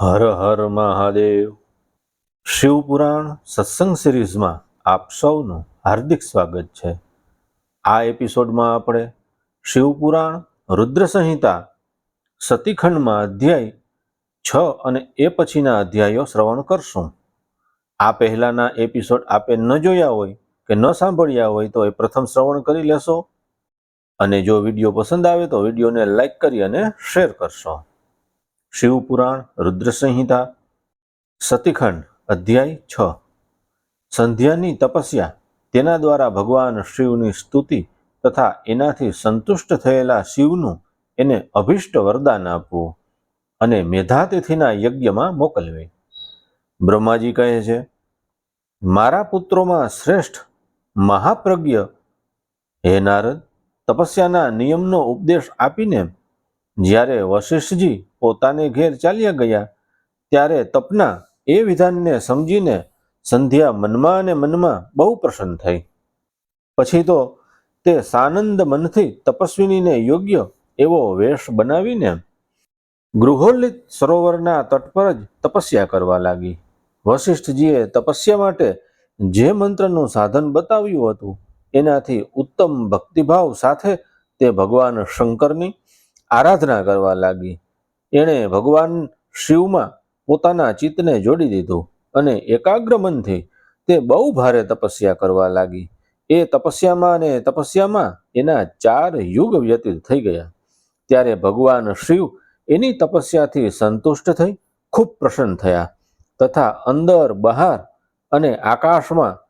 હર હર મહાદેવ. શિવપુરાણ સત્સંગ સિરીઝમાં આપ સૌનું હાર્દિક સ્વાગત છે. આ એપિસોડમાં આપણે શિવપુરાણ રુદ્ર સંહિતા સતીખંડમાં અધ્યાય 6 અને એ પછીના અધ્યાયો શ્રવણ કરશું. આ પહેલાના એપિસોડ આપે ન જોયા હોય કે ન સાંભળ્યા હોય તો એ પ્રથમ શ્રવણ કરી લેશો, અને જો વિડીયો પસંદ આવે તો વિડીયોને લાઈક કરી અને શેર કરશો. શિવપુરાણ રુદ્ર સંહિતા સતીખંડ અધ્યાય 6. સંધ્યાની તપસ્યા. તેના દ્વારા ભગવાન શિવની સ્તુતિ તથા એનાથી સંતુષ્ટ થયેલા શિવનું એને અભિષ્ટ વરદાન આપવું અને મેધાતિથિના યજ્ઞમાં મોકલવી. બ્રહ્માજી કહે છે, મારા પુત્રોમાં શ્રેષ્ઠ મહાપ્રજ્ઞ હે નારદ, તપસ્યાના નિયમનો ઉપદેશ આપીને જ્યારે વશિષ્ઠજી પોતાને ઘેર ચાલ્યા ગયા ત્યારે તપના એ વિધાનને સમજીને સંધ્યા મનમાં અને મનમાં બહુ પ્રસન્ન થઈ. પછી તો તે સાનંદ મનથી તપસ્વિનીને યોગ્ય એવો વેશ બનાવીને ગૃહોલ્લિત સરોવરના તટ પર જ તપસ્યા કરવા લાગી. વશિષ્ઠજીએ તપસ્યા માટે જે મંત્રનું સાધન બતાવ્યું હતું એનાથી ઉત્તમ ભક્તિભાવ સાથે તે ભગવાન શંકરની આરાધના કરવા લાગી. એણે ભગવાન શિવમાં પોતાના ચિત્તને જોડી દીધું અને એકાગ્ર મનથી તે બહુ ભારે તપસ્યા કરવા લાગી. એ તપસ્યામાં એના 4 યુગ વ્યતીત થઈ ગયા. ત્યારે ભગવાન શિવ એની તપસ્યાથી સંતુષ્ટ થઈ ખૂબ પ્રસન્ન થયા તથા અંદર બહાર અને આકાશમાં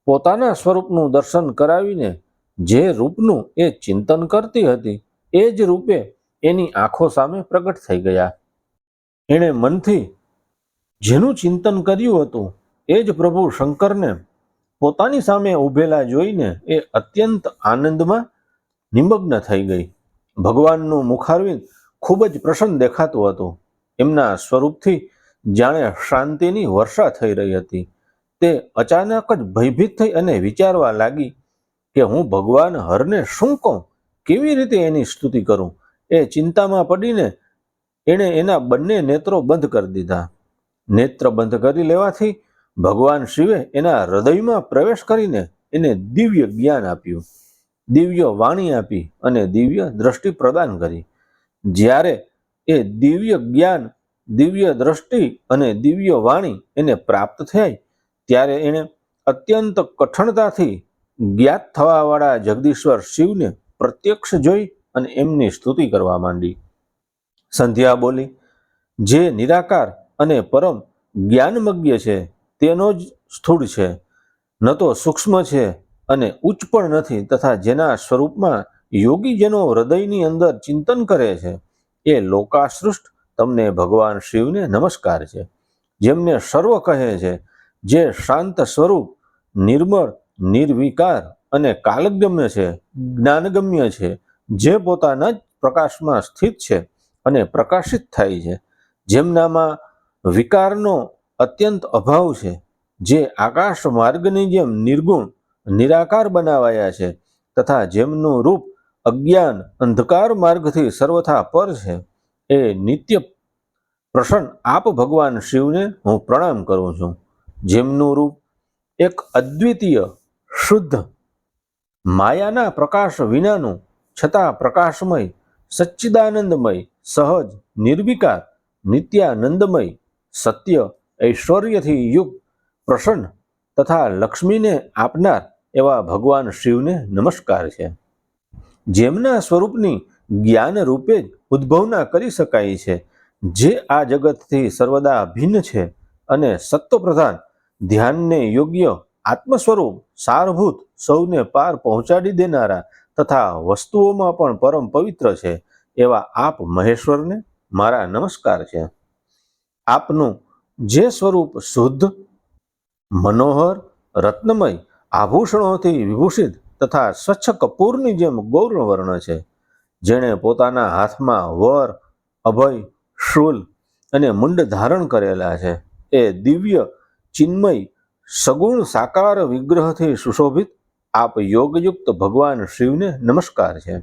પોતાના સ્વરૂપનું દર્શન કરાવીને જે રૂપનું એ ચિંતન કરતી હતી એ જ રૂપે એની આંખો સામે પ્રગટ થઈ ગયા. એણે મનથી જેનું ચિંતન કર્યું હતું એ જ પ્રભુ શંકરને પોતાની સામે ઊભેલા જોઈને એ અત્યંત આનંદમાં નિમગ્ન થઈ ગઈ. ભગવાનનું મુખારવિંદ ખૂબ જ પ્રસન્ન દેખાતું હતું. એમના સ્વરૂપથી જાણે શાંતિની વર્ષા થઈ રહી હતી. તે અચાનક જ ભયભીત થઈ અને વિચારવા લાગી કે હું ભગવાન હરને શું કહું, કેવી રીતે એની સ્તુતિ કરું. એ ચિંતામાં પડીને એણે એના બંને નેત્રો બંધ કરી દીધા. નેત્ર બંધ કરી લેવાથી ભગવાન શિવે એના હૃદયમાં પ્રવેશ કરીને એને દિવ્ય જ્ઞાન આપ્યું, દિવ્ય વાણી આપી અને દિવ્ય દ્રષ્ટિ પ્રદાન કરી. જ્યારે એ દિવ્ય જ્ઞાન, દિવ્ય દ્રષ્ટિ અને દિવ્ય વાણી એને પ્રાપ્ત થઈ ત્યારે એણે અત્યંત કઠણતાથી જ્ઞાત થવાવાળા જગદીશ્વર શિવને પ્રત્યક્ષ જોઈ અને એમની સ્તુતિ કરવા માંડી. સંધ્યા બોલી, જે નિરાકાર અને પરમ જ્ઞાનમજ્ઞ છે તેનો જ સ્થૂળ છે, ન તો સૂક્ષ્મ છે અને ઉચ્ચ પણ નથી, તથા જેના સ્વરૂપમાં યોગીજનો હૃદયની અંદર ચિંતન કરે છે એ લોકાસૃષ્ટ તમને ભગવાન શિવને નમસ્કાર છે. જેમને સર્વ કહે છે, જે શાંત સ્વરૂપ, નિર્મળ, નિર્વિકાર અને કાલગમ્ય છે, જ્ઞાનગમ્ય છે, જે પોતાના જ પ્રકાશમાં સ્થિત છે અને પ્રકાશિત થાય છે, જેમનામાં વિકારનો અત્યંત અભાવ છે, જે આકાશ માર્ગની જેમ નિર્ગુણ નિરાકાર બનાવાયા છે તથા જેમનું રૂપ અજ્ઞાન અંધકાર માર્ગથી સર્વથા પર છે, એ નિત્ય પ્રસન્ન આપ ભગવાન શિવને હું પ્રણામ કરું છું. જેમનું રૂપ એક અદ્વિતીય, શુદ્ધ, માયાના પ્રકાશ વિનાનું છતાં પ્રકાશમય, સચ્ચિદાનંદમય, સહજ, નિર્વિકાર, નિત્યાનંદમય, સત્ય, ઐશ્વર્યથી યુક્ત, પ્રસન્ન તથા લક્ષ્મીને આપનાર એવા ભગવાન શિવને નમસ્કાર છે. જેમના સ્વરૂપની જ્ઞાન રૂપે જ ઉદ્ભવના કરી શકાય છે, જે આ જગતથી સર્વદા ભિન્ન છે અને સત્વપ્રધાન, ધ્યાનને યોગ્ય, આત્મ સ્વરૂપ, સારભૂત, સૌને પાર પહોંચાડી દેનારા તથા વસ્તુઓમાં પણ પરમ પવિત્ર છે એવા આપ મહેશ્વરને મારા નમસ્કાર છે. આપનું જે સ્વરૂપ શુદ્ધ, મનોહર, રત્નમય, આભૂષણોથી વિભૂષિત તથા સ્વચ્છ કપૂરની જેમ ગૌરવર્ણ છે, જેણે પોતાના હાથમાં વર, અભય, શૂલ અને મુંડ ધારણ કરેલા છે, એ દિવ્ય, ચિન્મય, સગુણ સાકાર વિગ્રહથી સુશોભિત આપ યોગયુક્ત ભગવાન શિવને નમસ્કાર છે.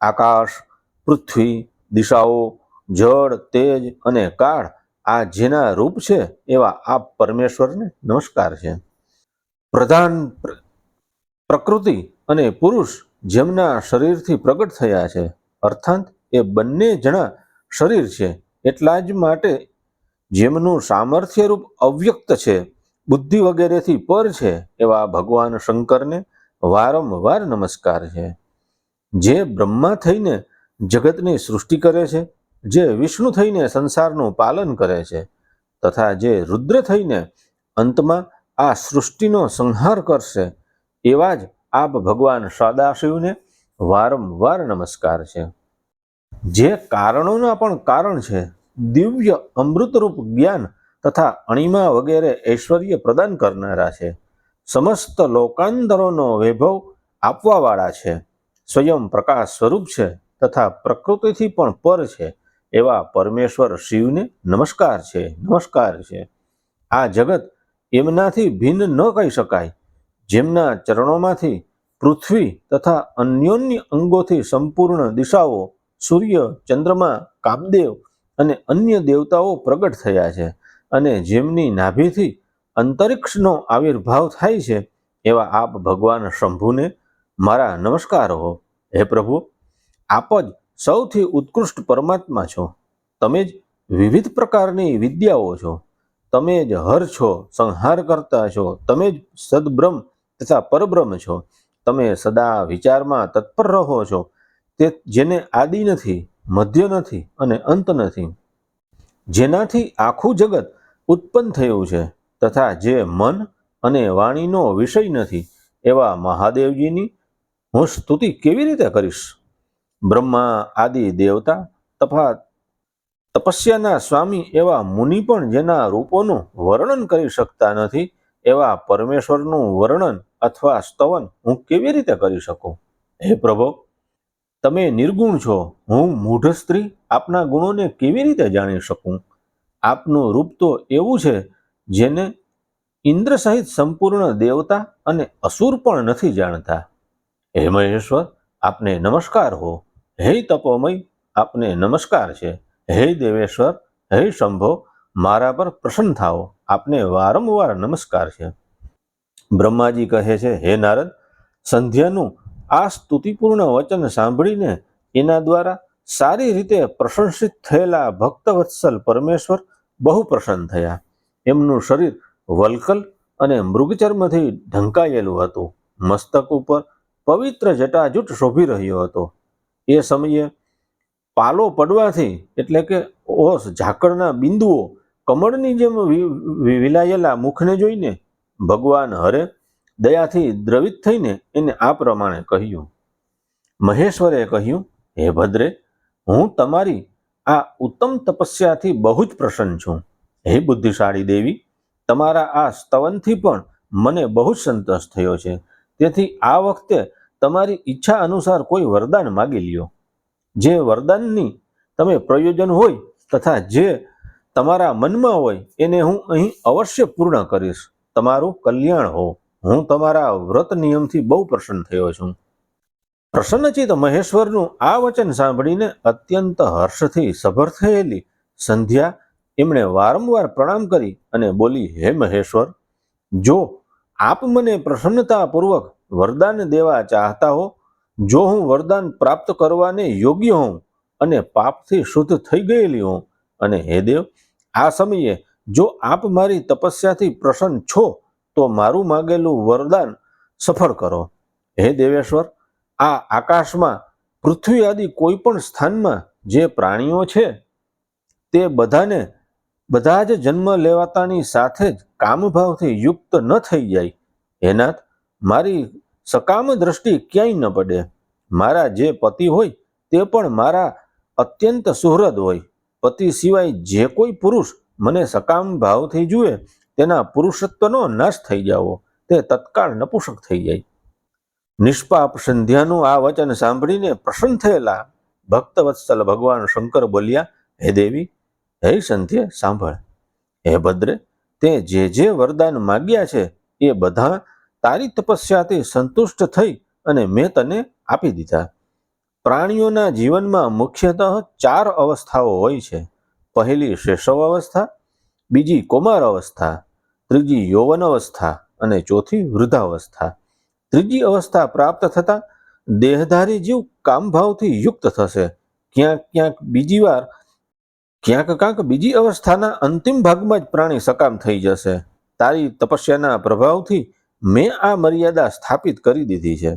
આકાશ, પૃથ્વી, દિશાઓ, જળ, તેજ અને કાળ આ જેના રૂપ છે એવા આપ પરમેશ્વરને નમસ્કાર છે. પ્રધાન પ્રકૃતિ અને પુરુષ જેમના શરીરથી પ્રગટ થયા છે, અર્થાત એ બંને જણા શરીર છે, એટલા જ માટે જેમનું સામર્થ્ય રૂપ અવ્યક્ત છે, બુદ્ધિ વગેરેથી પર છે, એવા ભગવાન શંકરને વારંવાર નમસ્કાર છે. જે બ્રહ્મા થઈને જગતની સૃષ્ટિ કરે છે, જે વિષ્ણુ થઈને સંસારનું પાલન કરે છે, તથા જે રુદ્ર થઈને અંતમાં આ સૃષ્ટિનો સંહાર કરશે, એવા જ આપ ભગવાન સદાશિવને વારંવાર નમસ્કાર છે. જે કારણોના પણ કારણ છે, દિવ્ય અમૃતરૂપ જ્ઞાન તથા અણિમા વગેરે ઐશ્વર્ય પ્રદાન કરનારા છે, સમસ્ત લોકાંતરોનો વૈભવ આપવાવાળા છે, સ્વયં પ્રકાશ સ્વરૂપ છે તથા પ્રકૃતિથી પણ પર છે, એવા પરમેશ્વર શિવને નમસ્કાર છે, નમસ્કાર છે. આ જગત એમનાથી ભિન્ન ન કહી શકાય, જેમના ચરણોમાંથી પૃથ્વી તથા અન્યોન્ય અંગોથી સંપૂર્ણ દિશાઓ, સૂર્ય, ચંદ્રમા, કામદેવ અને અન્ય દેવતાઓ પ્રગટ થયા છે, અને જેમની નાભિથી અંતરિક્ષનો આવિર્ભાવ થાય છે, એવા આપ ભગવાન શંભુને મારા નમસ્કાર હો. હે પ્રભુ, આપ જ સૌથી ઉત્કૃષ્ટ પરમાત્મા છો. તમે જ વિવિધ પ્રકારની વિદ્યાઓ છો. તમે જ હર છો, સંહાર કરતા છો. તમે જ સદબ્રહ્મ તથા પરબ્રહ્મ છો. તમે સદા વિચારમાં તત્પર રહો છો, તે જેને આદિ નથી, મધ્ય નથી અને અંત નથી, જેનાથી આખું જગત ઉત્પન્ન થયું છે, તથા જે મન અને વાણીનો વિષય નથી, એવા મહાદેવજીની હું સ્તુતિ કેવી રીતે કરીશ? બ્રહ્મા આદિ દેવતા તથા તપસ્યાના સ્વામી એવા મુનિ પણ જેના રૂપોનું વર્ણન કરી શકતા નથી, એવા પરમેશ્વરનું વર્ણન અથવા સ્તવન હું કેવી રીતે કરી શકું? હે પ્રભુ, તમે નિર્ગુણ છો. હું મૂઢ સ્ત્રી આપના ગુણોને કેવી રીતે જાણી શકું? આપનું રૂપ તો એવું છે જેને ઇન્દ્ર સહિત સંપૂર્ણ દેવતા અને અસુર પણ નથી જાણતા. હે મહેશ્વર, આપને નમસ્કાર હો. હે તપોમય, આપને નમસ્કાર છે. હે દેવેશ્વર, હે શંભો, મારા પર પ્રસન્ન થાઓ. આપને વારંવાર નમસ્કાર છે. બ્રહ્માજી કહે છે, હે નારદ, સંધ્યાનું આ સ્તુતિપૂર્ણ વચન સાંભળીને એના દ્વારા સારી રીતે પ્રશંસિત થયેલા ભક્તવત્સલ પરમેશ્વર બહુ પ્રસન્ન થયા. એમનું શરીર વલ્કલ અને મૃગચર્મથી ઢંકાયેલું હતું. મસ્તક ઉપર પવિત્ર જટાજૂટ શોભી રહ્યો હતો. એ સમયે પાલો પડવાથી, એટલે કે ઓસ ઝાકળના બિંદુઓ કમળની જેમ વિલાયેલા મુખને જોઈને ભગવાન હરે દયાથી દ્રવિત થઈને એને આ પ્રમાણે કહ્યું. મહેશ્વરે કહ્યું, હે ભદ્રે, હું તમારી આ ઉત્તમ તપસ્યાથી બહુ જ પ્રસન્ન છું. હે બુદ્ધિશાળી દેવી, તમારા આ સ્તવનથી પણ મને બહુ જ સંતોષ થયો છે. તેથી આ વખતે તમારી ઈચ્છા અનુસાર કોઈ વરદાન માગી લ્યો. જે વરદાનની તમે પ્રયોજન હોય તથા જે તમારા મનમાં હોય એને હું અહીં અવશ્ય પૂર્ણ કરીશ. તમારું કલ્યાણ હો. હું તમારા વ્રત નિયમથી બહુ પ્રસન્ન થયો છું. પ્રસન્નચિત મહેશ્વરનું આ વચન સાંભળીને અત્યંત હર્ષથી સભર થયેલી સંધ્યા એમણે વારંવાર પ્રણામ કરી અને બોલી, હે મહેશ્વર, જો આપ મને પ્રસન્નતાપૂર્વક વરદાન દેવા ચાહતા હો, જો હું વરદાન પ્રાપ્ત કરવાને યોગ્ય હોઉં અને પાપથી શુદ્ધ થઈ ગયેલી હોઉં, અને હે દેવ, આ સમયે જો આપ મારી તપસ્યાથી પ્રસન્ન છો, તો મારું માગેલું વરદાન સફળ કરો. હે દેવેશ્વર, આ આકાશમાં પૃથ્વી આદિ કોઈ પણ સ્થાનમાં જે પ્રાણીઓ છે, તે બધા જ જન્મ લેવાતાની સાથે જ કામભાવથી યુક્ત ન થઈ જાય. એનાથ, મારી સકામ દ્રષ્ટિ ક્યાંય ન પડે. મારા જે પતિ હોય તે પણ મારા અત્યંત સુહૃદ હોય. પતિ સિવાય જે કોઈ પુરુષ મને સકામ ભાવથી જુએ, તેના પુરુષત્વનો નાશ થઈ જાવો, તે તત્કાળ નપુંસક થઈ જાય. નિષ્પાપ સંધ્યાનું આ વચન સાંભળીને પ્રસન્ન થયેલા ભક્તવત્સલ ભગવાન શંકર બોલ્યા, હે દેવી, હે સંધ્યા, સાંભળ. હે ભદ્રે, તે જે વરદાન માગ્યા છે એ બધા તારી તપસ્યાથી સંતુષ્ટ થઈ અને મેં તને આપી દીધા. પ્રાણીઓના જીવનમાં મુખ્યતઃ 4 અવસ્થાઓ હોય છે. પહેલી શૈશવ અવસ્થા, બીજી કૌમાર અવસ્થા, ત્રીજી યૌવન અવસ્થા અને ચોથી વૃદ્ધાવસ્થા. ત્રીજી અવસ્થા પ્રાપ્ત થતાં દેહધારી જીવ કામભાવથી યુક્ત થશે. ક્યાંક બીજી અવસ્થાના અંતિમ ભાગમાં જ પ્રાણી સકામ થઈ જશે. તારી તપસ્યાના પ્રભાવથી મેં આ મર્યાદા સ્થાપિત કરી દીધી છે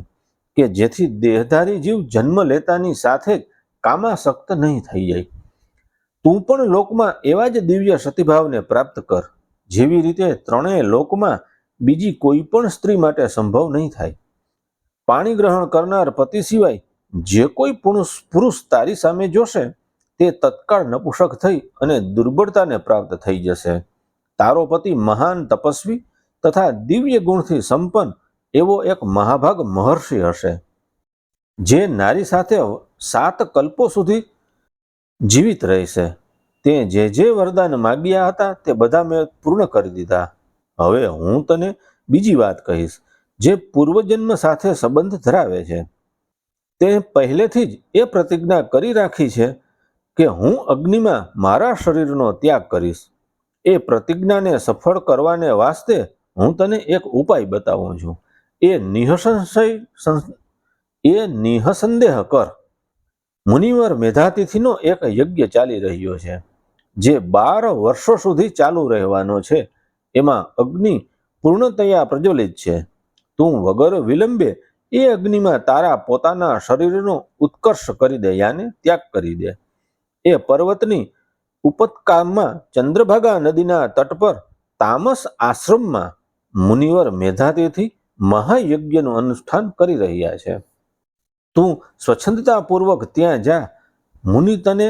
કે જેથી દેહધારી જીવ જન્મ લેતાની સાથે જ કામાસક્ત નહીં થઈ જાય. તું પણ લોકમાં એવા જ દિવ્ય સતીભાવને પ્રાપ્ત કર જેવી રીતે ત્રણેય લોકમાં બીજી કોઈ પણ સ્ત્રી માટે સંભવ નહીં થાય. પાણી ગ્રહણ કરનાર પતિ સિવાય જે કોઈ પુરુષ તારી સામે જોશે તે તત્કાળ નપુંસક થઈ અને દુર્બળતાને પ્રાપ્ત થઈ જશે. તારો પતિ મહાન તપસ્વી તથા દિવ્ય ગુણથી સંપન્ન એવો એક મહાભાગ મહર્ષિ હશે, જે નારી સાથે 7 કલ્પો સુધી જીવિત રહેશે. તે જે વરદાન માગ્યા હતા તે બધા મેં પૂર્ણ કરી દીધા. હવે હું તને બીજી વાત કહીશ જે પૂર્વજન્મ સાથે સંબંધ ધરાવે છે. તે પહેલેથી જ એ પ્રતિજ્ઞા કરી રાખી છે કે હું અગ્નિમાં મારા શરીરનો ત્યાગ કરીશ. એ પ્રતિજ્ઞાને સફળ કરવાને વાસ્તે હું તને એક ઉપાય બતાવું છું. એ નિઃસંદેહ કર. મુનિવર મેધાતિથિનો એક યજ્ઞ ચાલી રહ્યો છે જે 12 વર્ષો સુધી ચાલુ રહેવાનો છે. એમાં અગ્નિ પૂર્ણતયા પ્રજ્વલિત છે. તું વગર વિલંબે એ અગ્નિમાં તારા પોતાના શરીરનો ઉત્કર્ષ કરી દે, યાને ત્યાગ કરી દે. એ પર્વતની ઉપતકામાં ચંદ્રભાગા નદીના તટ પર તામસ આશ્રમમાં મુનિવર મેધાતિથિ મહાયજ્ઞનું અનુષ્ઠાન કરી રહ્યા છે. તું સ્વચ્છંદતાપૂર્વક ત્યાં જા. મુનિ તને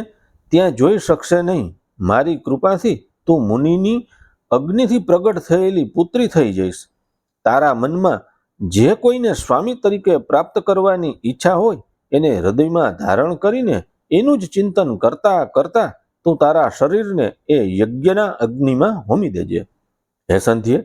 ત્યાં જોઈ શકશે નહીં. મારી કૃપાથી તું મુનિની અગ્નિથી પ્રગટ થયેલી પુત્રી થઈ જઈશ. તારા મનમાં જે કોઈને સ્વામી તરીકે પ્રાપ્ત કરવાની ઈચ્છા હોય એને હૃદયમાં ધારણ કરીને એનું જ ચિંતન કરતા કરતા તું તારા શરીરને એ યજ્ઞના અગ્નિમાં હોમી દેજે. હે સંધ્યે,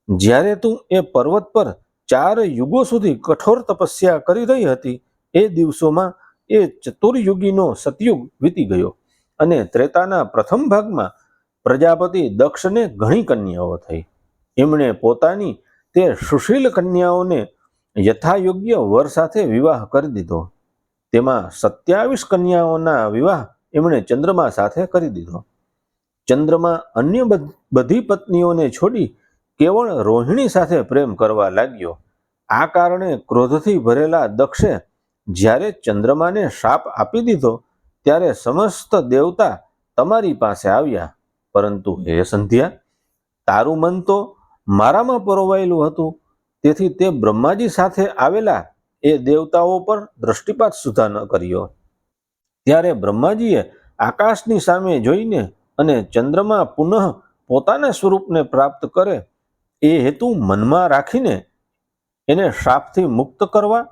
જ્યારે તું એ પર્વત પર 4 યુગો સુધી કઠોર તપસ્યા કરી રહી હતી એ દિવસોમાં એ ચતુર્યુગીનો સતયુગ વીતી ગયો અને ત્રેતાના પ્રથમ ભાગમાં પ્રજાપતિ દક્ષને ઘણી કન્યાઓ થઈ. એમણે પોતાની તે સુશીલ કન્યાઓને યથાયોગ્ય વર સાથે વિવાહ કરી દીધો. તેમાં 27 કન્યાઓના વિવાહ એમણે ચંદ્રમા સાથે કરી દીધો. ચંદ્રમા અન્ય બધી પત્નીઓને છોડી કેવળ રોહિણી સાથે પ્રેમ કરવા લાગ્યો. આ કારણે ક્રોધથી ભરેલા દક્ષે જ્યારે ચંદ્રમાને શાપ આપી દીધો ત્યારે સમસ્ત દેવતા તમારી પાસે આવ્યા. પરંતુ હે સંધ્યા, તારું મન તો મારામાં પરોવાયેલું હતું, તેથી તે બ્રહ્માજી સાથે આવેલા એ દેવતાઓ પર દ્રષ્ટિપાત સુધા ન કર્યો. ત્યારે બ્રહ્માજીએ આકાશની સામે જોઈને અને ચંદ્રમા પુનઃ પોતાના સ્વરૂપને પ્રાપ્ત કરે એ હેતુ મનમાં રાખીને એને શાપથી મુક્ત કરવા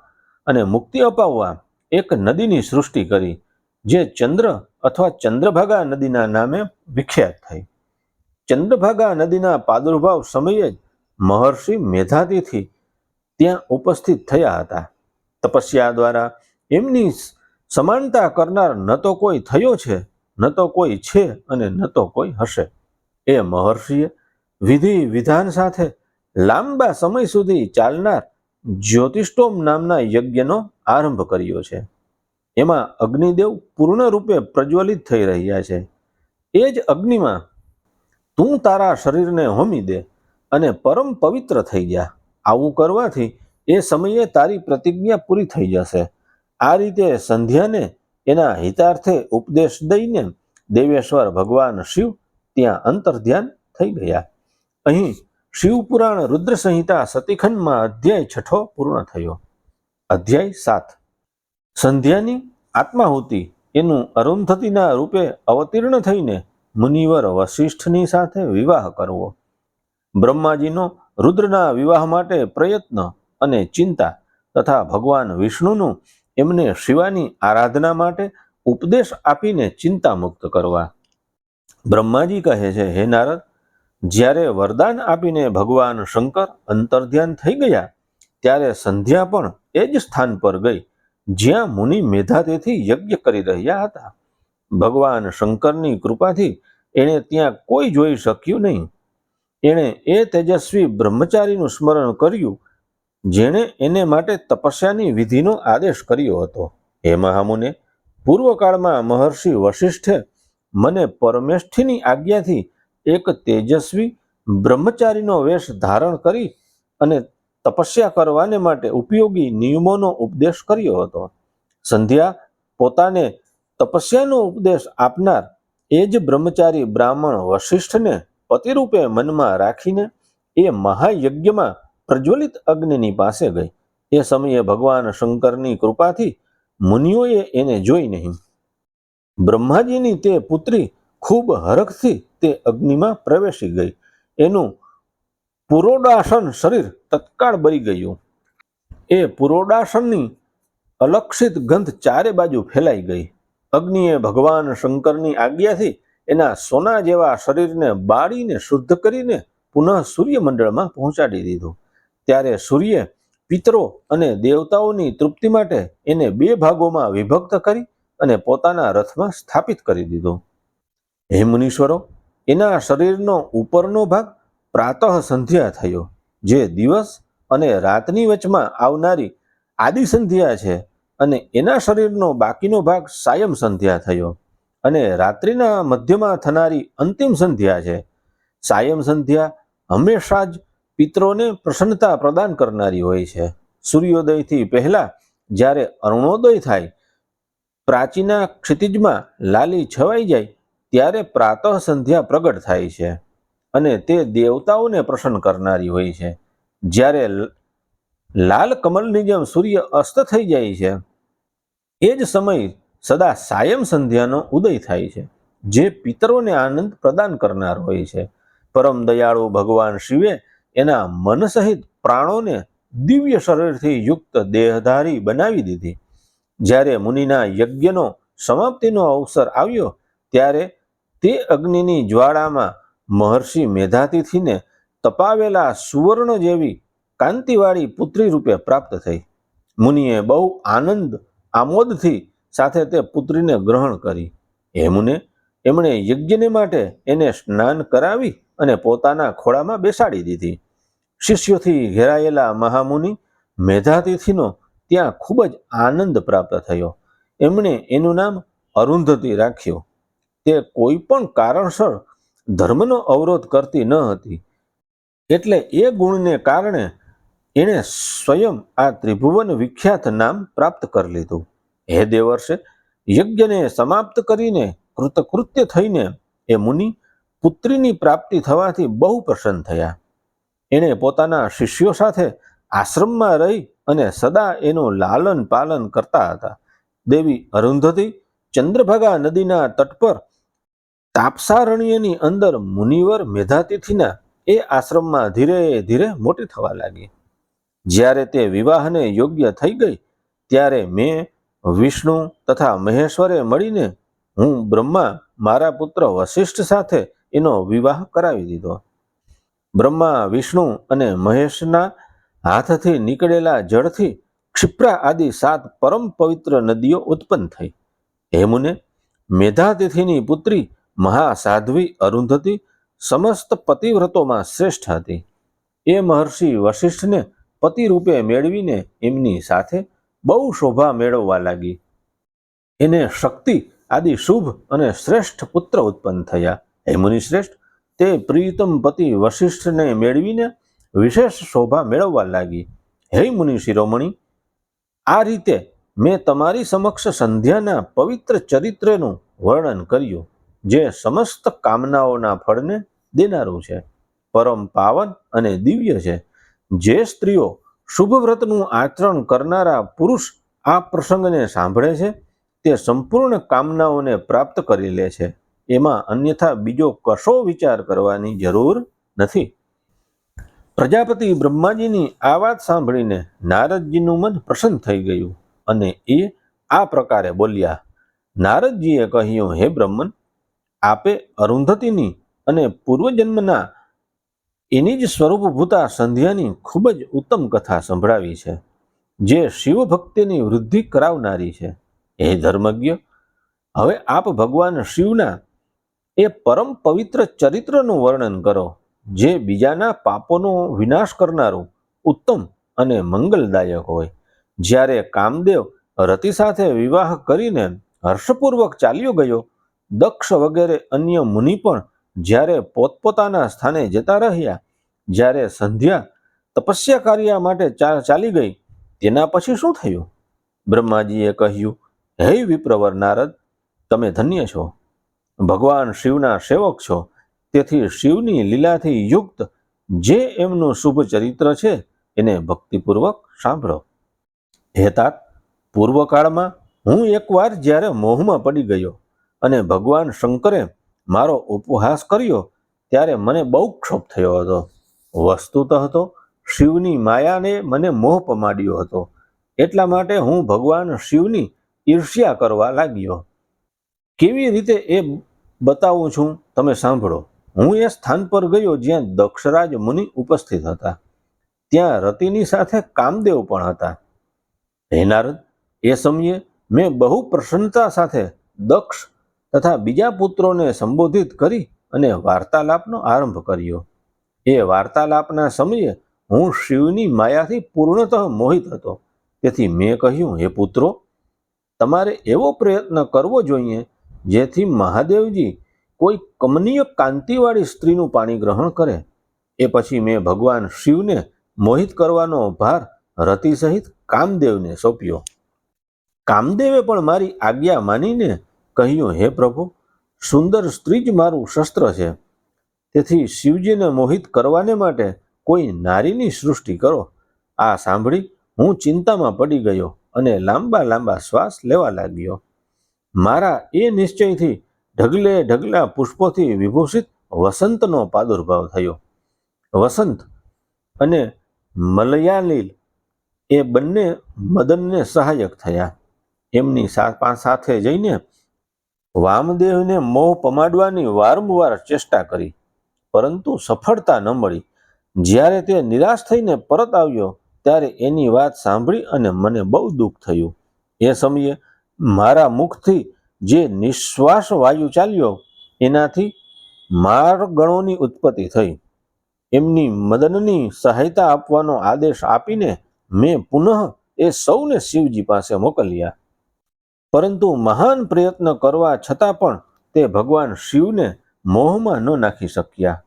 અને મુક્તિ અપાવવા એક નદીની સૃષ્ટિ કરી, જે ચંદ્ર અથવા ચંદ્રભાગા નદીના નામે વિખ્યાત થઈ. ચંદ્રભાગા નદીના પ્રાદુર્ભાવ સમયે જ મહર્ષિ મેધાતિથિ ત્યાં ઉપસ્થિત થયા હતા. તપસ્યા દ્વારા એમની સમાનતા કરનાર ન તો કોઈ થયો છે, ન તો કોઈ છે અને ન તો કોઈ હશે. એ મહર્ષિએ વિધિ વિધાન સાથે લાંબા સમય સુધી ચાલનાર જ્યોતિષ્ટોમ નામના યજ્ઞનો આરંભ કર્યો છે. એમાં અગ્નિદેવ પૂર્ણ રૂપે પ્રજ્વલિત થઈ રહ્યા છે. એ જ અગ્નિમાં તું તારા શરીરને હોમી દે અને પરમ પવિત્ર થઈ જા. આવું કરવાથી એ સમયે તારી પ્રતિજ્ઞા પૂરી થઈ જશે. આ રીતે સંધ્યાને એના હિતાર્થે ઉપદેશ દઈને દેવેશ્વર ભગવાન શિવ ત્યાં અંતર્ધ્યાન થઈ ગયા. અહીં શિવપુરાણ રુદ્ર સંહિતા સતીખંડમાં અધ્યાય 6 પૂર્ણ થયો. અધ્યાય 7 સંધ્યાની આત્માહુતિ એનું અરુંધતીના રૂપે અવતીર્ણ થઈને મુનિવર વશિષ્ઠની સાથે વિવાહ કરવો. બ્રહ્માજીનો રુદ્રના વિવાહ માટે પ્રયત્ન અને ચિંતા તથા ભગવાન વિષ્ણુનું એમને શિવાની આરાધના માટે ઉપદેશ આપીને ચિંતા મુક્ત કરવા. બ્રહ્માજી કહે છે, હે નારદ, જ્યારે વરદાન આપીને ભગવાન શંકર અંતર્ધ્યાન થઈ ગયા ત્યારે સંધ્યા પણ એ જ સ્થાન પર ગઈ જ્યાં મુનિ મેધાતિથિ યજ્ઞ કરી રહ્યા હતા. ભગવાન શંકરની કૃપાથી એણે ત્યાં કોઈ જોઈ શક્યું નહીં. એણે એ તેજસ્વી બ્રહ્મચારીનું સ્મરણ કર્યું જેણે એને માટે તપસ્યાની વિધિનો આદેશ કર્યો હતો. હે મહામુને, પૂર્વકાળમાં મહર્ષિ વશિષ્ઠે મને પરમેષ્ઠીની આજ્ઞાથી એક તેજસ્વી બ્રહ્મચારીનો વેશ ધારણ કરી અને તપસ્યા કરવાને માટે ઉપયોગી નિયમોનો ઉપદેશ કર્યો હતો. સંધ્યા પોતાને તપસ્યાનો ઉપદેશ આપનાર એ જ બ્રહ્મચારી બ્રાહ્મણ વશિષ્ઠને પતિરૂપે મનમાં રાખીને એ મહાયજ્ઞમાં પ્રજ્વલિત અગ્નિની પાસે ગઈ. એ સમયે ભગવાન શંકરની કૃપાથી મુનિઓએ એને જોઈ નહીં. બ્રહ્માજીની તે પુત્રી ખૂબ હરખથી તે અગ્નિમાં પ્રવેશી ગઈ. એનું પુરોડાસન શરીર તત્કાળ બળી ગયું. એ પુરોડાસનની અલક્ષિત ગંધ ચારે બાજુ ફેલાઈ ગઈ. અગ્નિએ ભગવાન શંકરની આજ્ઞાથી એના સોના જેવા શરીરને બાળીને શુદ્ધ કરીને પુનઃ સૂર્યમંડળમાં પહોંચાડી દીધું. ત્યારે સૂર્યે પિતરો અને દેવતાઓની તૃપ્તિ માટે એને 2 ભાગોમાં વિભક્ત કરી અને પોતાના રથમાં સ્થાપિત કરી દીધું. હે મુનીશ્વરો, એના શરીરનો ઉપરનો ભાગ પ્રાતઃ સંધ્યા થયો, જે દિવસ અને રાતની વચમાં આવનારી આદિ સંધ્યા છે, અને એના શરીરનો બાકીનો ભાગ સાયમ સંધ્યા થયો, અને રાત્રિના મધ્યમાં થનારી અંતિમ સંધ્યા છે. સાયમ સંધ્યા હંમેશા જ પિતરોને પ્રસન્નતા પ્રદાન કરનારી હોય છે. સૂર્યોદયથી પહેલા જ્યારે અરુણોદય થાય, પ્રાચીના ક્ષિતિજમાં લાલી છવાઈ જાય, ત્યારે પ્રાતઃ સંધ્યા પ્રગટ થાય છે અને તે દેવતાઓને પ્રસન્ન કરનારી હોય છે. જ્યારે લાલ કમલની જેમ સૂર્ય અસ્ત થઈ જાય છે, એ જ સમય સદા સાયમ સંધ્યાનો ઉદય થાય છે, જે પિતરોને આનંદ પ્રદાન કરનાર હોય છે. પરમ દયાળુ ભગવાન શિવે એના મન સહિત પ્રાણોને દિવ્ય શરીરથી યુક્ત દેહધારી બનાવી દીધી. જ્યારે મુનિના યજ્ઞનો સમાપ્તિનો અવસર આવ્યો, ત્યારે તે અગ્નિની જ્વાળામાં મહર્ષિ મેધાતિથિને તપાવેલા સુવર્ણ જેવી કાંતિવાળી પુત્રી રૂપે પ્રાપ્ત થઈ. મુનિએ બહુ આમોદથી સાથે તે પુત્રીને ગ્રહણ કરી. હે મુને, એમણે યજ્ઞને માટે એને સ્નાન કરાવી અને પોતાના ખોળામાં બેસાડી દીધી. શિષ્યોથી ઘેરાયેલા મહામુનિ મેધાતિથિનો ત્યાં ખૂબ જ આનંદ પ્રાપ્ત થયો. એમણે એનું નામ અરુંધતી રાખ્યું. તે કોઈ પણ કારણસર ધર્મનો અવરોધ કરતી ન હતી, એટલે એ ગુણને કારણે એણે સ્વયં આ ત્રિભુવન વિખ્યાત નામ પ્રાપ્ત કરી લીધું. હે દેવર્ષે, યજ્ઞને સમાપ્ત કરીને કૃતકૃત્ય થઈને એ મુનિ પુત્રીની પ્રાપ્તિ થવાથી બહુ પ્રસન્ન થયા. એણે પોતાના શિષ્યો સાથે આશ્રમમાં રહી અને સદા એનું લાલન પાલન કરતા હતા. દેવી અરુંધતી ચંદ્રભાગા નદીના તટ પર તાપસારણ્યની અંદર મુનિવર મેધાતિથિના એ આશ્રમમાં ધીરે ધીરે મોટી થવા લાગી. જ્યારે તે વિવાહને યોગ્ય થઈ ગઈ, ત્યારે મેં, વિષ્ણુ તથા મહેશ્વરે મળીને હું બ્રહ્મા મારા પુત્ર વશિષ્ઠ સાથે એનો વિવાહ કરાવી દીધો. બ્રહ્મા, વિષ્ણુ અને મહેશના હાથથી નીકળેલા જળથી ક્ષિપ્રા આદિ 7 પરમ પવિત્ર નદીઓ ઉત્પન્ન થઈ. હે મુને, મેધાતિથિની પુત્રી મહાસાધ્વી અરુંધતી સમસ્ત પતિવ્રતોમાં શ્રેષ્ઠ હતી. એ મહર્ષિ વશિષ્ઠને પતિ રૂપે મેળવીને એમની સાથે બહુ શોભા મેળવવા લાગી. એને શક્તિ આદિ શુભ અને શ્રેષ્ઠ પુત્ર ઉત્પન્ન થયા. હે મુનિ શ્રેષ્ઠ, તે પ્રિયતમ પતિ વશિષ્ઠને મેળવીને વિશેષ શોભા મેળવવા લાગી. હે મુનિ શિરોમણી, આ રીતે મેં તમારી સમક્ષ સંધ્યાના પવિત્ર ચરિત્રનું વર્ણન કર્યું, જે સમસ્ત કામનાઓના ફળને દેનારું છે, પરમ પાવન અને દિવ્ય છે. જે સ્ત્રીઓ શુભ વ્રતનું આચરણ કરનારા પુરુષ આ પ્રસંગને સાંભળે છે, તે સંપૂર્ણ કામનાઓને પ્રાપ્ત કરી લે છે. એમાં અન્યથા બીજો કશો વિચાર કરવાની જરૂર નથી. પ્રજાપતિ બ્રહ્માજીની આ વાત સાંભળીને નારદજીનું મન પ્રસન્ન થઈ ગયું અને એ આ પ્રકારે બોલ્યા. નારદજીએ કહ્યું, હે બ્રહ્મન, આપે અરુંધતીની અને પૂર્વજન્મના એની જ સ્વરૂપભૂતા સંધ્યાની ખૂબ જ ઉત્તમ કથા સંભળાવી છે, જે શિવ ભક્તિની વૃદ્ધિ કરાવનારી છે. હે ધર્મજ્ઞ, હવે આપ ભગવાન શિવના એ પરમ પવિત્ર ચરિત્રનું વર્ણન કરો, જે બીજાના પાપોનો વિનાશ કરનારું, ઉત્તમ અને મંગલદાયક હોય. જ્યારે કામદેવ રતિ સાથે વિવાહ કરીને હર્ષપૂર્વક ચાલ્યો ગયો, દક્ષ વગેરે અન્ય મુનિ પણ જ્યારે પોતપોતાના સ્થાને જતા રહ્યા, જ્યારે સંધ્યા તપસ્યા કાર્ય માટે ચાલી ગઈ, તેના પછી શું થયું? બ્રહ્માજીએ કહ્યું, હે વિપ્રવર નારદ, તમે ધન્ય છો, ભગવાન શિવના સેવક છો, તેથી શિવની લીલાથી યુક્ત જે એમનું શુભ ચરિત્ર છે એને ભક્તિપૂર્વક સાંભળો. હે तात, પૂર્વકાળમાં હું એકવાર જ્યારે મોહમાં પડી ગયો અને ભગવાન શંકરે મારો ઉપહાસ કર્યો, ત્યારે મને બહુ ક્ષોભ થયો હતો. વસ્તુતઃ તો શિવની માયાને મને મોહ પમાડ્યો હતો. એટલા માટે હું ભગવાન શિવની ઈર્ષ્યા કરવા લાગ્યો. કેવી રીતે એ બતાવું છું, તમે સાંભળો. હું એ સ્થાન પર ગયો જ્યાં દક્ષરાજ મુનિ ઉપસ્થિત હતા. ત્યાં રતિની સાથે કામદેવ પણ હતા. હે નારદ, એ સમયે મેં બહુ પ્રસન્નતા સાથે દક્ષ તથા બીજા પુત્રોને સંબોધિત કરી અને વાર્તાલાપનો આરંભ કર્યો. એ વાર્તાલાપના સમયે હું શિવની માયાથી પૂર્ણતઃ મોહિત હતો. તેથી મેં કહ્યું, હે પુત્રો, તમારે એવો પ્રયત્ન કરવો જોઈએ જેથી મહાદેવજી કોઈ કમનીય કાંતિવાળી સ્ત્રીનું પાણી ગ્રહણ કરે. એ પછી મેં ભગવાન શિવને મોહિત કરવાનો ભાર રતિ સહિત કામદેવને સોંપ્યો. કામદેવે પણ મારી આજ્ઞા માનીને કહ્યું, હે પ્રભુ, સુંદર સ્ત્રી જ મારું શસ્ત્ર છે. તેથી શિવજીને મોહિત કરવાને માટે કોઈ નારીની સૃષ્ટિ કરો. આ સાંભળી હું ચિંતામાં પડી ગયો અને લાંબા લાંબા શ્વાસ લેવા લાગ્યો. મારા એ નિશ્ચયથી ઢગલે ઢગલા પુષ્પોથી વિભૂષિત વસંતનો પ્રાદુર્ભાવ થયો. વસંત અને મલયાલીલ એ બંને મદનને સહાયક થયા. એમની સાથે જઈને વામદેવને મોહ પમાડવાની વારંવાર ચેષ્ટા કરી, પરંતુ સફળતા ન મળી. જ્યારે તે નિરાશ થઈને પરત આવ્યો, ત્યારે એની વાત સાંભળી અને મને બહુ દુઃખ થયું. એ સમયે મારા મુખથી જે નિશ્વાસ વાયુ ચાલ્યો, એનાથી માર્ગણોની ઉત્પત્તિ થઈ. એમની મદનની સહાયતા આપવાનો આદેશ આપીને મેં પુનઃ એ સૌને શિવજી પાસે મોકલ્યા. પરંતુ મહાન પ્રયત્ન કરવા છતાં પણ તે ભગવાન શિવને મોહમાં ન નાખી શક્યા.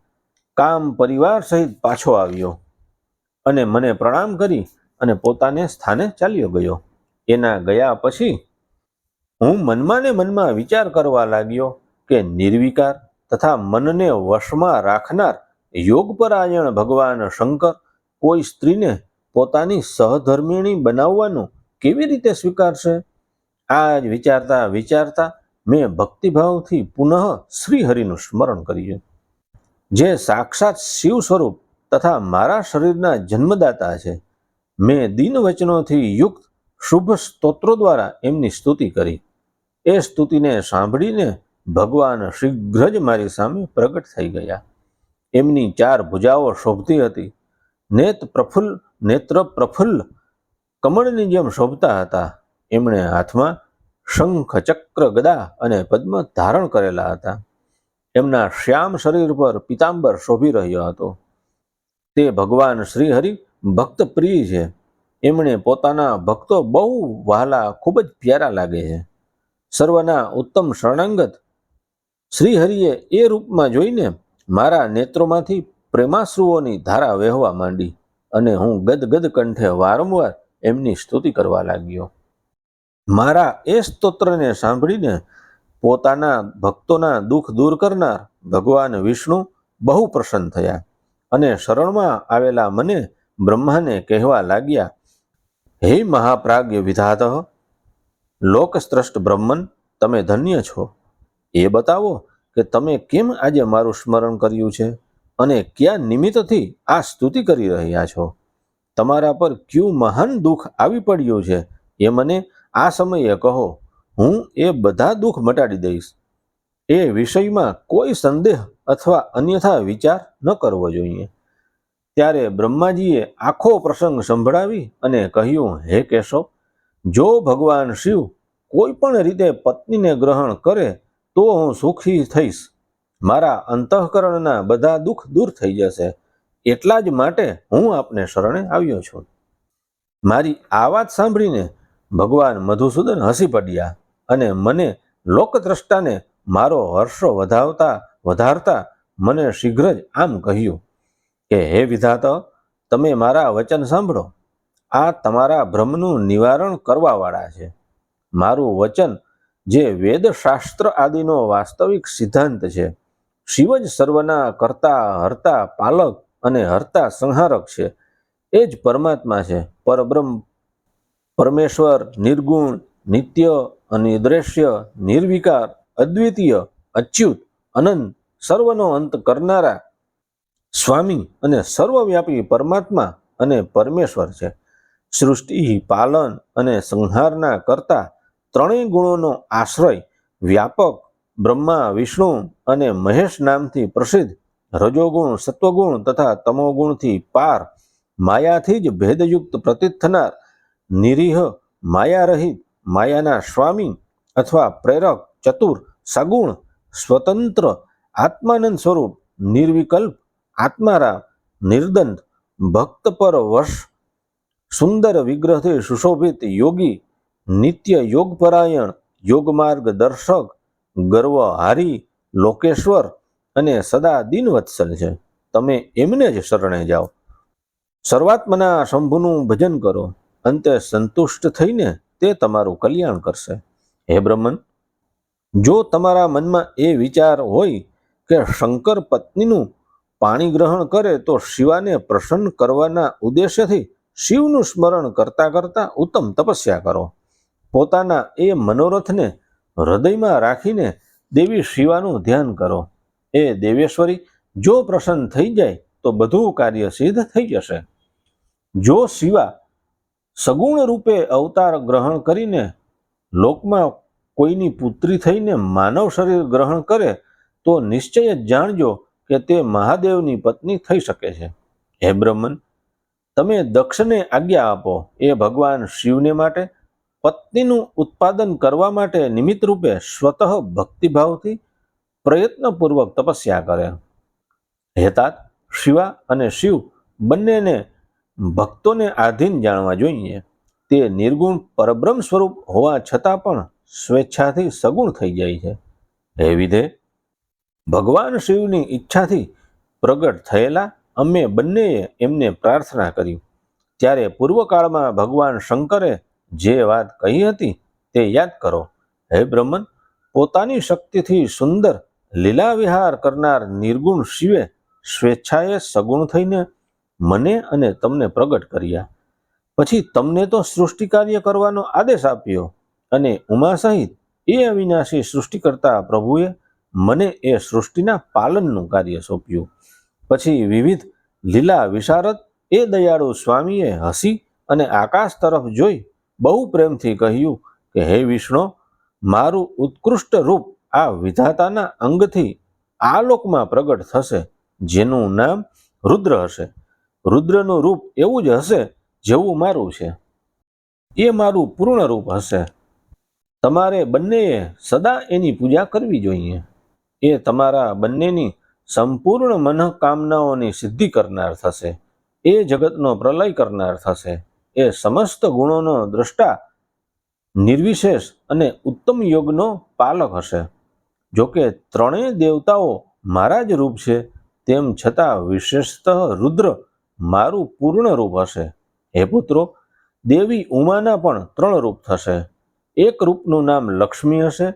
કામ પરિવાર સહિત પાછો આવ્યો અને મને પ્રણામ કરી અને પોતાને સ્થાને ચાલ્યો ગયો. એના ગયા પછી હું મનમાં ને મનમાં વિચાર કરવા લાગ્યો કે નિર્વિકાર તથા મનને વશમાં રાખનાર યોગપરાયણ ભગવાન શંકર કોઈ સ્ત્રીને પોતાની સહધર્મિણી બનાવવાનું કેવી રીતે સ્વીકારશે? આ જ વિચારતા વિચારતા મેં ભક્તિભાવથી પુનઃ શ્રીહરિનું સ્મરણ કર્યું, જે સાક્ષાત શિવ સ્વરૂપ તથા મારા શરીરના જન્મદાતા છે. મેં દીન વચનોથી યુક્ત શુભ સ્તોત્રો દ્વારા એમની સ્તુતિ કરી. એ સ્તુતિને સાંભળીને ભગવાન શીઘ્ર જ મારી સામે પ્રગટ થઈ ગયા. એમની 4 ભુજાઓ શોભતી હતી. નેત્ર પ્રફુલ્લ કમળની જેમ શોભતા હતા. એમણે હાથમાં શંખ, ચક્ર, ગદા અને પદ્મ ધારણ કરેલા હતા. એમના શ્યામ શરીર પર પીતાંબર શોભી રહ્યો હતો. તે ભગવાન શ્રીહરિ ભક્ત પ્રિય છે. એમણે પોતાના ભક્તો બહુ વહાલા, ખૂબ જ પ્યારા લાગે છે. સર્વના ઉત્તમ શરણાંગત શ્રીહરિએ એ રૂપમાં જોઈને મારા નેત્રોમાંથી પ્રેમાશ્રુઓની ધારા વહેવા માંડી અને હું ગદગદ કંઠે વારંવાર એમની સ્તુતિ કરવા લાગ્યો. મારા એ સ્તોત્રને સાંભળીને પોતાના ભક્તોના દુઃખ દૂર કરનાર ભગવાન વિષ્ણુ બહુ પ્રસન્ન થયા અને શરણમાં આવેલા મને બ્રહ્માને કહેવા લાગ્યા, હે મહાપ્રાજ્ઞ વિધાતઃ, લોકસ્ત્રષ્ટ બ્રહ્મન, તમે ધન્ય છો. એ બતાવો કે તમે કેમ આજે મારું સ્મરણ કર્યું છે અને કયા નિમિત્તથી આ સ્તુતિ કરી રહ્યા છો. તમારા પર ક્યું મહાન દુઃખ આવી પડ્યું છે એ મને આ સમયે કહો. હું એ બધા દુઃખ મટાડી દઈશ. એ વિષયમાં કોઈ સંદેહ અથવા અન્યથા વિચાર ન કરવો જોઈએ. ત્યારે બ્રહ્માજીએ આખો પ્રસંગ સંભળાવી અને કહ્યું, હે કેશવ, જો ભગવાન શિવ કોઈ પણ રીતે પત્નીને ગ્રહણ કરે તો હું સુખી થઈશ. મારા અંતઃકરણના બધા દુઃખ દૂર થઈ જશે. એટલા જ માટે હું આપને શરણે આવ્યો છું. મારી આ વાત સાંભળીને ભગવાન મધુસૂદન હસી પડ્યા અને મને લોકદ્રષ્ટાને મારો હર્ષ વધારતા મને શીઘ્ર જ આમ કહ્યું કે હે વિધાતા, તમે મારા વચન સાંભળો. આ તમારા ભ્રમનું નિવારણ કરવાવાળા છે. મારું વચન જે વેદશાસ્ત્ર આદિનો વાસ્તવિક સિદ્ધાંત છે. શિવ જ સર્વના કર્તા, હર્તા, પાલક અને હર્તા સંહારક છે. એ જ પરમાત્મા છે. પરબ્રહ્મ, પરમેશ્વર, નિર્ગુણ, નિત્ય, અનિદ્રેશ્ય, નિર્વિકાર, અદ્વિતીય, અચ્યુત, અનંત, સર્વનો અંત કરનારા સ્વામી અને સર્વવ્યાપી પરમાત્મા અને પરમેશ્વર છે. સૃષ્ટિ, પાલન અને સંહારના કરતા ત્રણેય ગુણોનો આશ્રય, વ્યાપક, બ્રહ્મા, વિષ્ણુ અને મહેશ નામથી પ્રસિદ્ધ, રજોગુણ, સત્વગુણ તથા તમોગુણથી પાર, માયાથી જ ભેદયુક્ત પ્રતીત થનાર, નિરીહ, માયારહિત, માયાના સ્વામી અથવા પ્રેરક, ચતુર, સગુણ, સ્વતંત્ર, આત્માનંદ સ્વરૂપ, નિર્વિકલ્પ, આત્મારામ, નિર્દંત, ભક્ત પર વશ, સુંદર વિગ્રહથી સુશોભિત યોગી, નિત્ય યોગપરાયણ, યોગમાર્ગ દર્શક, ગર્વહારી, લોકેશ્વર અને સદા દીનવત્સલ છે. તમે એમને જ શરણે જાઓ. સર્વાત્મના શંભુનું ભજન કરો. અંતે સંતુષ્ટ થઈને તે તમારું કલ્યાણ કરશે. હે બ્રહ્મન, જો તમારા મનમાં એ વિચાર હોય કે શંકર પત્નીનું પાણી ગ્રહણ કરે તો શિવાને પ્રસન્ન કરવાના ઉદ્દેશ્યથી શિવનું સ્મરણ કરતા કરતા ઉત્તમ તપસ્યા કરો. પોતાના એ મનોરથને હૃદયમાં રાખીને દેવી શિવાનું ધ્યાન કરો. એ દેવેશ્વરી જો પ્રસન્ન થઈ જાય તો બધું કાર્ય સિદ્ધ થઈ જશે. જો શિવા સગુણ રૂપે અવતાર ગ્રહણ કરીને લોકમાં કોઈની પુત્રી થઈને માનવ શરીર ગ્રહણ કરે તો નિશ્ચય જ જાણજો કે તે મહાદેવની પત્ની થઈ શકે છે. હે બ્રહ્મન, તમે દક્ષને આજ્ઞા આપો. એ ભગવાન શિવને માટે પત્નીનું ઉત્પાદન કરવા માટે નિમિત્ત રૂપે સ્વતઃ ભક્તિભાવથી પ્રયત્નપૂર્વક તપસ્યા કરે. હેતાત, શિવા અને શિવ બંનેને ભક્તોને આધીન જાણવા જોઈએ. તે નિર્ગુણ પરબ્રહ્મ સ્વરૂપ હોવા છતાં પણ સ્વેચ્છાથી સગુણ થઈ જાય છે. હે વિધે, ભગવાન શિવની ઈચ્છાથી પ્રગટ થયેલા અમે બંનેએ એમને પ્રાર્થના કરી. ત્યારે પૂર્વકાળમાં ભગવાન શંકરે જે વાત કહી હતી તે યાદ કરો. હે બ્રહ્મન, પોતાની શક્તિથી સુંદર લીલા વિહાર કરનાર નિર્ગુણ શિવે સ્વેચ્છાએ સગુણ થઈને મને અને તમને પ્રગટ કર્યા. પછી તમને તો સૃષ્ટિ કાર્ય કરવાનો આદેશ આપ્યો અને ઉમા સહિત એ અવિનાશી સૃષ્ટિકર્તા પ્રભુએ મને એ સૃષ્ટિના પાલનનું કાર્ય સોંપ્યું. પછી વિવિધ લીલા વિશારદ એ દયાળુ સ્વામીએ હસી અને આકાશ તરફ જોઈ બહુ પ્રેમથી કહ્યું કે હે વિષ્ણુ, મારું ઉત્કૃષ્ટ રૂપ આ વિધાતાના અંગથી આ લોકમાં પ્રગટ થશે, જેનું નામ રુદ્ર હશે. રુદ્રનું રૂપ એવું જ હશે જેવું મારું છે. એ મારું પૂર્ણ રૂપ હશે. તમારે બંનેએ સદા એની પૂજા કરવી જોઈએ. એ તમારા બંનેની સંપૂર્ણ મનોકામનાઓની સિદ્ધિ કરનાર થશે. એ જગતનો પ્રલય કરનાર થશે. એ સમસ્ત ગુણોનો દ્રષ્ટા, નિર્વિશેષ અને ઉત્તમ યોગનો પાલક હશે. જોકે ત્રણેય દેવતાઓ મારા જ રૂપ છે, તેમ છતાં વિશેષતઃ રુદ્ર મારું પૂર્ણ રૂપ હશે. હે પુત્રો, દેવી ઉમાના પણ 3 રૂપ થશે. એક રૂપનું નામ લક્ષ્મી હશે,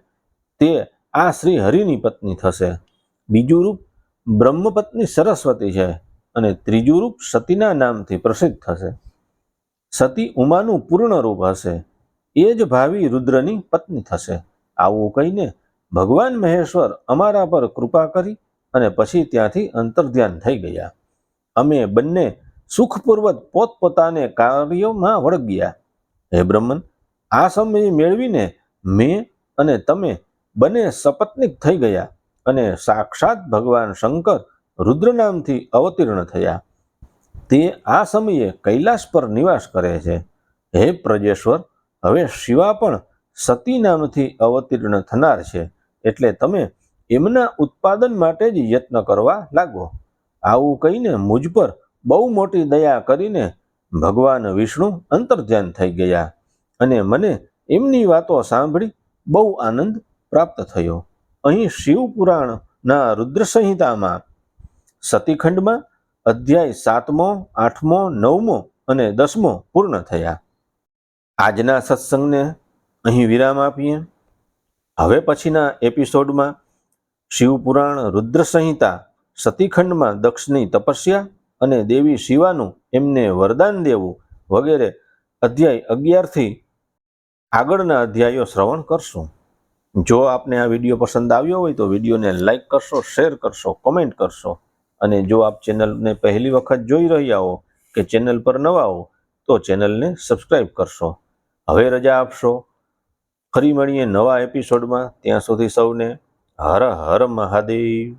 તે આ શ્રી હરિની પત્ની થશે. બીજું રૂપ બ્રહ્મપત્ની સરસ્વતી છે અને ત્રીજું રૂપ સતીના નામથી પ્રસિદ્ધ થશે. સતી ઉમાનું પૂર્ણ રૂપ હશે. એ જ ભાવિ રુદ્રની પત્ની થશે. આવું કહીને ભગવાન મહેશ્વર અમારા પર કૃપા કરી અને પછી ત્યાંથી અંતર્ધ્યાન થઈ ગયા. અમે બંને સુખપૂર્વક પોતપોતાને કાર્યોમાં વળગ્યા. હે બ્રહ્મન, આ સમય મેળવીને મેં અને તમે બંને સપત્નીક થઈ ગયા અને સાક્ષાત ભગવાન શંકર રુદ્ર નામથી અવતીર્ણ થયા. તે આ સમયે કૈલાસ પર નિવાસ કરે છે. હે પ્રજેશ્વર, હવે શિવા પણ સતી નામથી અવતીર્ણ થનાર છે, એટલે તમે એમના ઉત્પાદન માટે જ યત્ન કરવા લાગો. આવું કહીને મુજ પર બહુ મોટી દયા કરીને ભગવાન વિષ્ણુ અંતર્ધ્યાન થઈ ગયા અને મને એમની વાતો સાંભળી બહુ આનંદ પ્રાપ્ત થયો. અહીં શિવપુરાણના રુદ્ર સંહિતામાં સતીખંડમાં અધ્યાય 7મો, 8મો, 9મો અને 10મો પૂર્ણ થયા. આજના સત્સંગને અહીં વિરામ આપીએ. હવે પછીના એપિસોડમાં શિવપુરાણ રુદ્ર સંહિતા સતીખંડમાં દક્ષની તપસ્યા અને દેવી શિવાનું એમને વરદાન દેવું વગેરે અધ્યાય 11થી આગળના અધ્યાયો શ્રવણ કરશું. જો આપને આ વિડીયો પસંદ આવ્યો હોય તો વિડીયોને લાઈક કરશો, શેર કરશો, કોમેન્ટ કરશો અને જો આપ ચેનલને પહેલી વખત જોઈ રહ્યા હો કે ચેનલ પર નવા હો તો ચેનલને સબસ્ક્રાઈબ કરશો. હવે રજા આપશો. ફરી મળીએ નવા એપિસોડમાં. ત્યાં સુધી સૌને હર હર મહાદેવ.